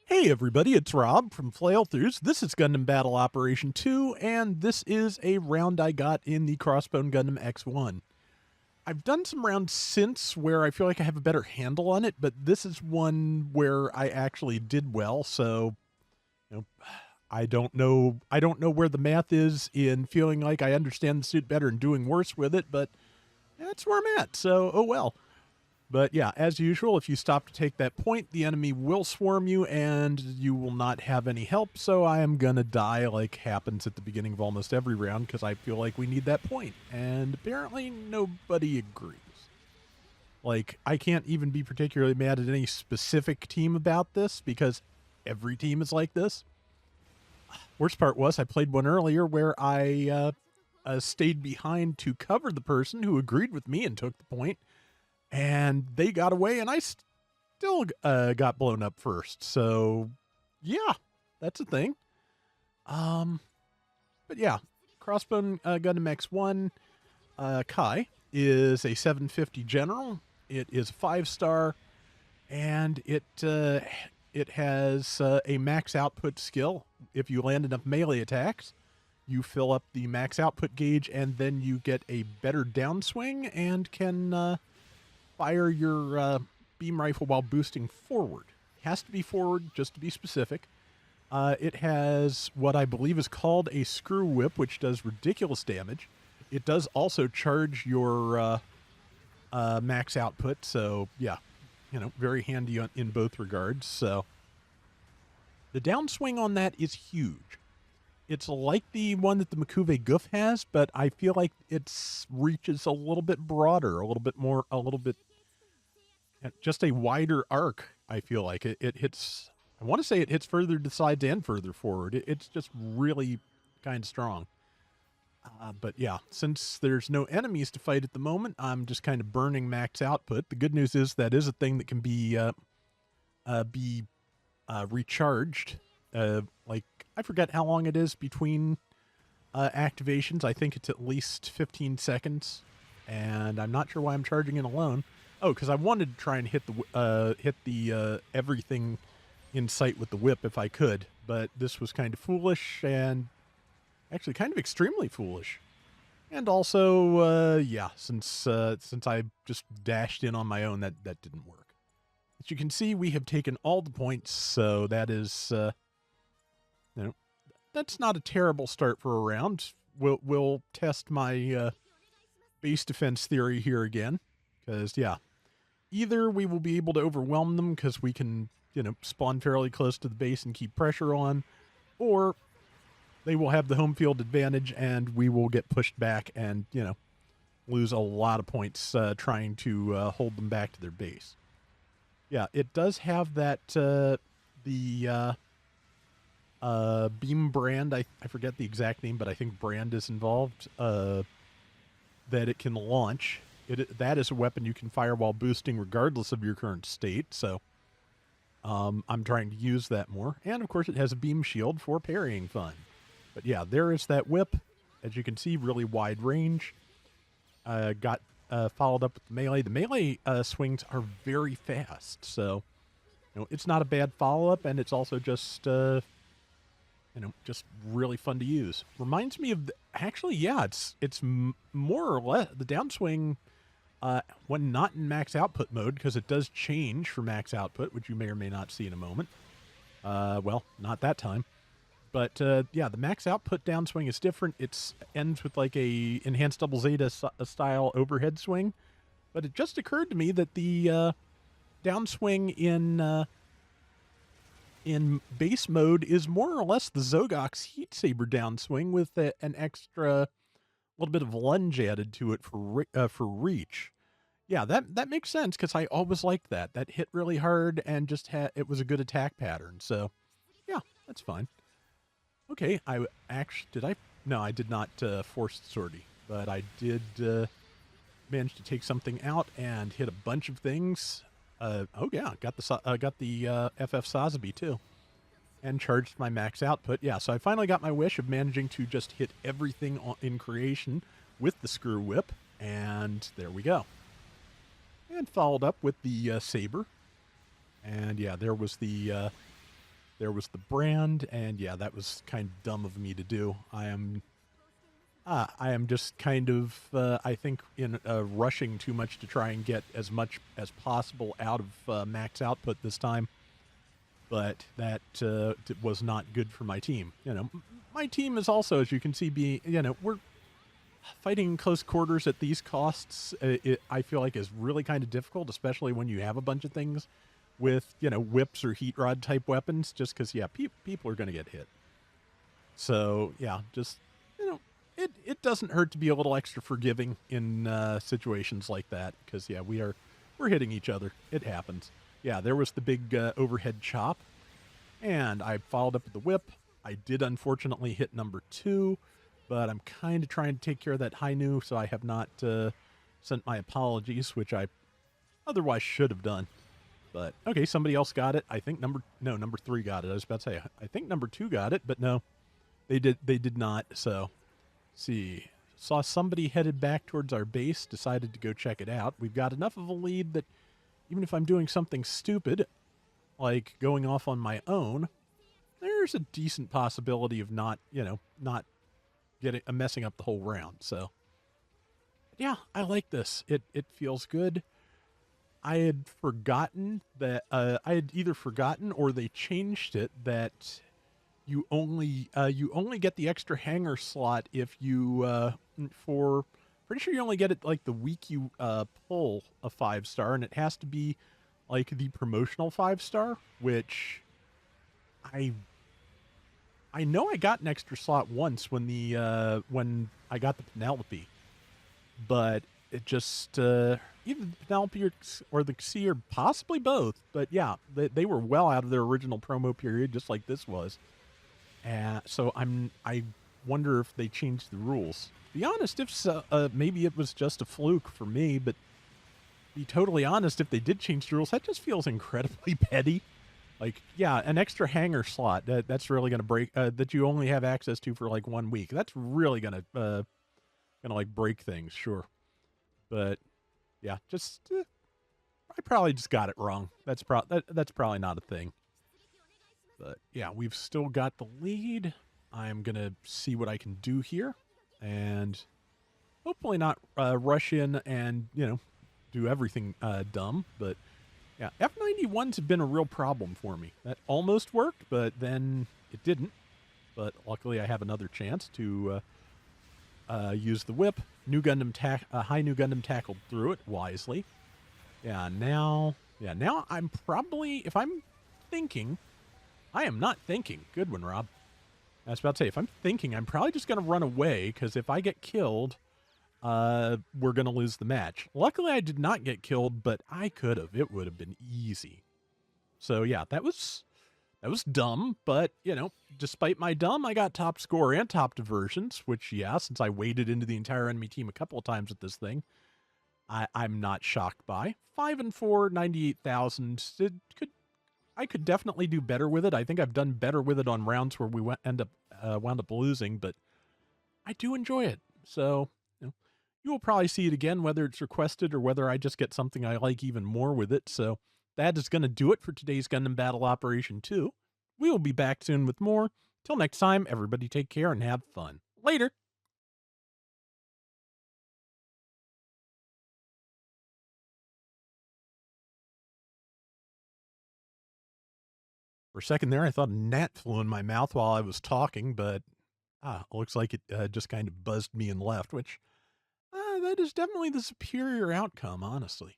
Hey everybody, it's Rob from Flailthroughs. This is Gundam Battle Operation 2, and this is a round I got in the Crossbone Gundam X1. I've done some rounds since where I feel like I have a better handle on it, but this is one where I actually did well, so you know, I don't know where the math is in feeling like I understand the suit better and doing worse with it, but that's where I'm at, so oh well. But yeah, as usual, if you stop to take that point, the enemy will swarm you and you will not have any help. So I am going to die like happens at the beginning of almost every round because I feel like we need that point. And apparently nobody agrees. Like, I can't even be particularly mad at any specific team about this because every team is like this. Worst part was I played one earlier where I stayed behind to cover the person who agreed with me and took the point, and they got away, and I still got blown up first. So, yeah, that's a thing. Um, but yeah, Crossbone Gundam X1 Kai is a 750 general. It is 5-star, and it has a max output skill. If you land enough melee attacks, you fill up the max output gauge, and then you get a better downswing and can fire your beam rifle while boosting forward. It has to be forward, just to be specific. It has what I believe is called a screw whip, which does ridiculous damage. It does also charge your max output, so yeah, very handy in both regards. So the downswing on that is huge. It's like the one that the Makuve Goof has, but I feel like its reach is a little bit broader, a little bit just a wider arc. I feel like it hits. I want to say it hits further to the sides and further forward. It's just really kind of strong. But yeah, since there's no enemies to fight at the moment, I'm just kind of burning max output. The good news is that is a thing that can be recharged. Like I forget how long it is between activations. I think it's at least 15 seconds, and I'm not sure why I'm charging it alone. Oh, because I wanted to try and hit the everything in sight with the whip if I could, but this was kind of foolish and actually kind of extremely foolish. And also, yeah, since I just dashed in on my own, that didn't work. As you can see, we have taken all the points, so that is, that's not a terrible start for a round. We'll test my base defense theory here again, because yeah, either we will be able to overwhelm them because we can, spawn fairly close to the base and keep pressure on, or they will have the home field advantage and we will get pushed back and, lose a lot of points trying to hold them back to their base. Yeah, it does have that, the beam brand. I forget the exact name, but I think brand is involved, that it can launch. That is a weapon you can fire while boosting regardless of your current state, so I'm trying to use that more. And of course it has a beam shield for parrying fun. But yeah, there is that whip. As you can see, really wide range. Got followed up with the melee. The melee swings are very fast, so it's not a bad follow-up, and it's also just just really fun to use. Reminds me of actually, yeah, it's more or less the downswing when not in max output mode, because it does change for max output, which you may or may not see in a moment. Well, not that time. But yeah, the max output downswing is different. It ends with like a enhanced double zeta style overhead swing. But it just occurred to me that the downswing in base mode is more or less the Zogok's Heat Saber downswing with an extra little bit of lunge added to it for reach. Yeah, that makes sense because I always liked that. That hit really hard and just it was a good attack pattern. So yeah, that's fine. Okay, I actually did I? No, I did not force the sortie, but I did manage to take something out and hit a bunch of things. Oh yeah, got the FF Sazabi too, and charged my max output. Yeah, so I finally got my wish of managing to just hit everything in creation with the screw whip, and there we go. And followed up with the saber, and yeah, there was the There was the brand, and yeah, that was kind of dumb of me to do. I am just kind of, I think, in rushing too much to try and get as much as possible out of max output this time. But that was not good for my team. My team is also, as you can see, we're fighting in close quarters at these costs. I feel like is really kind of difficult, especially when you have a bunch of things with, whips or heat rod type weapons, just because, yeah, people are going to get hit. So, yeah, just, it doesn't hurt to be a little extra forgiving in situations like that, because, yeah, we're hitting each other. It happens. Yeah, there was the big overhead chop, and I followed up with the whip. I did unfortunately hit number 2, but I'm kind of trying to take care of that high new, so I have not sent my apologies, which I otherwise should have done. But, okay, somebody else got it. I think number 3 got it. I was about to say, I think number 2 got it, but no, they did not. So, see, saw somebody headed back towards our base, decided to go check it out. We've got enough of a lead that even if I'm doing something stupid, like going off on my own, there's a decent possibility of not messing up the whole round. So, yeah, I like this. It feels good. I had forgotten that I had either forgotten or they changed it that you only get the extra hanger slot if you for pretty sure you only get it like the week you pull a 5-star, and it has to be like the promotional 5-star, which I know I got an extra slot once when when I got the Penelope, but it just either the Penelope or the C, or possibly both. But yeah, they were well out of their original promo period, just like this was. So I wonder if they changed the rules. To be honest, if so, maybe it was just a fluke for me. But to be totally honest, if they did change the rules, that just feels incredibly petty. Like, yeah, an extra hanger slot that's really going to break that you only have access to for like 1 week. That's really gonna like break things, sure. But yeah, just I probably just got it wrong. That's probably not a thing. But yeah, we've still got the lead. I'm gonna see what I can do here, and hopefully not rush in and do everything dumb. But yeah, F91s have been a real problem for me. That almost worked, but then it didn't. But luckily, I have another chance to use the whip. High new Gundam tackled through it wisely. Yeah, now I'm probably, if I'm thinking, I am not thinking. Good one, Rob. I was about to say, if I'm thinking, I'm probably just going to run away, because if I get killed, we're going to lose the match. Luckily, I did not get killed, but I could have. It would have been easy. So, yeah, that was dumb, but, despite my dumb, I got top score and top diversions, which, yeah, since I waded into the entire enemy team a couple of times with this thing, I'm not shocked by. 5 and 4, 98,000. I could definitely do better with it. I think I've done better with it on rounds where we wound up losing, but I do enjoy it. So, you will probably see it again, whether it's requested or whether I just get something I like even more with it. So that is going to do it for today's Gundam Battle Operation 2. We will be back soon with more. Till next time, everybody take care and have fun. Later. For a second there, I thought a gnat flew in my mouth while I was talking, but looks like it just kind of buzzed me and left, which that is definitely the superior outcome, honestly.